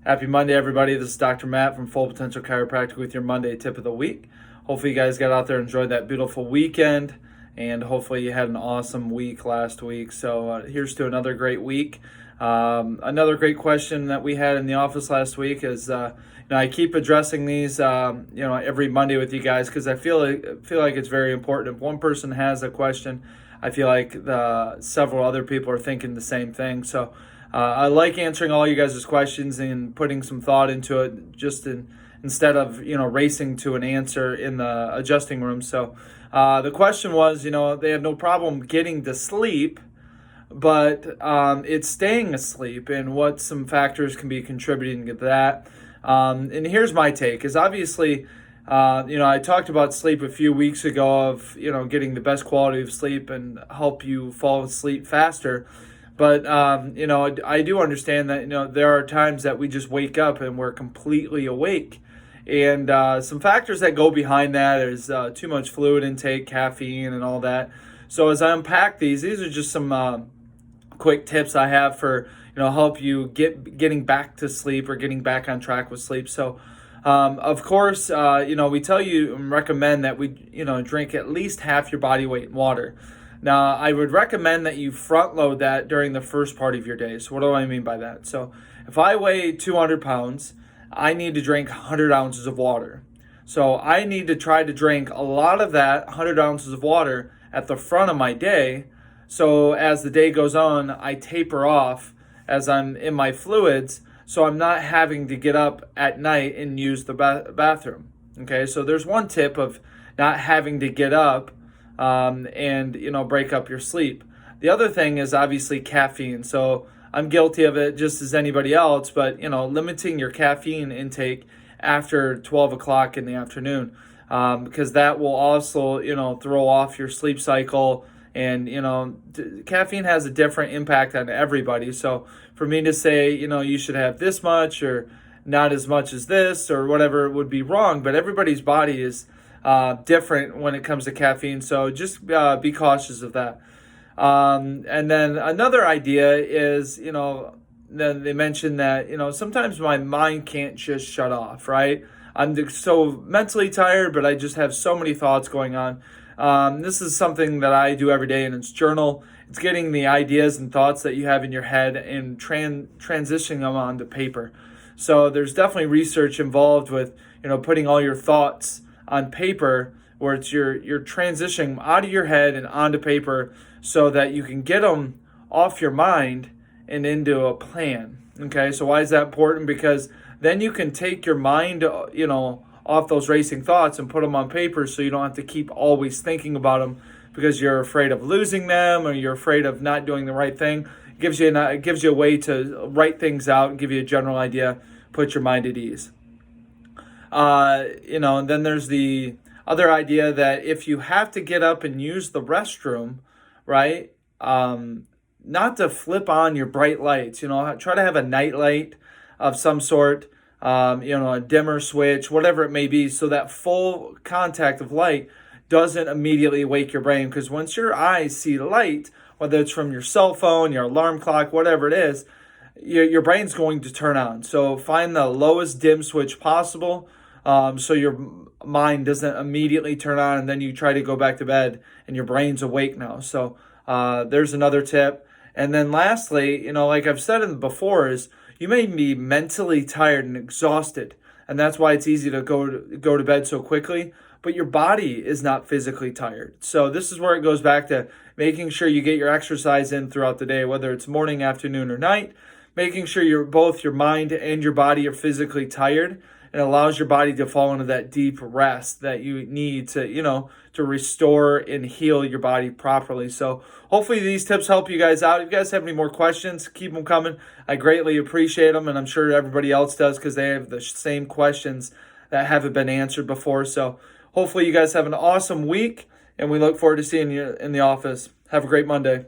Happy Monday, everybody. This is Dr. Matt from Full Potential Chiropractic with your Monday tip of the week. Hopefully, you guys got out there and enjoyed that beautiful weekend, and hopefully, you had an awesome week last week. So, here's to another great week. Another great question that we had in the office last week is, I keep addressing these, every Monday with you guys because I feel like it's very important. If one person has a question, I feel like several other people are thinking the same thing. So. I like answering all you guys' questions and putting some thought into it instead of, racing to an answer in the adjusting room. So the question was, they have no problem getting to sleep, but it's staying asleep and what some factors can be contributing to that. And here's my take is obviously, I talked about sleep a few weeks ago of, getting the best quality of sleep and help you fall asleep faster. But, I do understand that, there are times that we just wake up and we're completely awake. And some factors that go behind that is too much fluid intake, caffeine, and all that. So as I unpack these are just some quick tips I have for, help you getting back to sleep or getting back on track with sleep. So, of course, we tell you and recommend that we, drink at least half your body weight in water. Now, I would recommend that you front load that during the first part of your day. So what do I mean by that? So if I weigh 200 pounds, I need to drink 100 ounces of water. So I need to try to drink a lot of that 100 ounces of water at the front of my day. So as the day goes on, I taper off as I'm in my fluids. So I'm not having to get up at night and use the bathroom. Okay, so there's one tip of not having to get up and break up your sleep. The other thing is obviously caffeine. So I'm guilty of it just as anybody else, but limiting your caffeine intake after 12 o'clock in the afternoon, because that will also throw off your sleep cycle. And caffeine has a different impact on everybody. So for me to say you should have this much or not as much as this or whatever would be wrong, but everybody's body is different when it comes to caffeine. So just be cautious of that. And then another idea is, then they mentioned that, sometimes my mind can't just shut off, right? I'm so mentally tired, but I just have so many thoughts going on. This is something that I do every day, and it's journal. It's getting the ideas and thoughts that you have in your head and transitioning them onto paper. So there's definitely research involved with, putting all your thoughts on paper, where it's you're transitioning out of your head and onto paper so that you can get them off your mind and into a plan. Okay, so why is that important? Because then you can take your mind, off those racing thoughts and put them on paper so you don't have to keep always thinking about them because you're afraid of losing them or you're afraid of not doing the right thing. It gives you a way to write things out and give you a general idea, put your mind at ease. And then there's the other idea that if you have to get up and use the restroom, right, not to flip on your bright lights, try to have a night light of some sort, a dimmer switch, whatever it may be, so that full contact of light doesn't immediately wake your brain. Because once your eyes see light, whether it's from your cell phone, your alarm clock, whatever it is, your brain's going to turn on. So find the lowest dim switch possible, so your mind doesn't immediately turn on and then you try to go back to bed and your brain's awake now. So there's another tip. And then lastly, like I've said before, is you may be mentally tired and exhausted, and that's why it's easy to go to bed so quickly, but your body is not physically tired. So this is where it goes back to making sure you get your exercise in throughout the day, whether it's morning, afternoon, or night, making sure both your mind and your body are physically tired. It allows your body to fall into that deep rest that you need to restore and heal your body properly. So hopefully these tips help you guys out. If you guys have any more questions, keep them coming. I greatly appreciate them, and I'm sure everybody else does because they have the same questions that haven't been answered before. So hopefully you guys have an awesome week, and we look forward to seeing you in the office. Have a great Monday.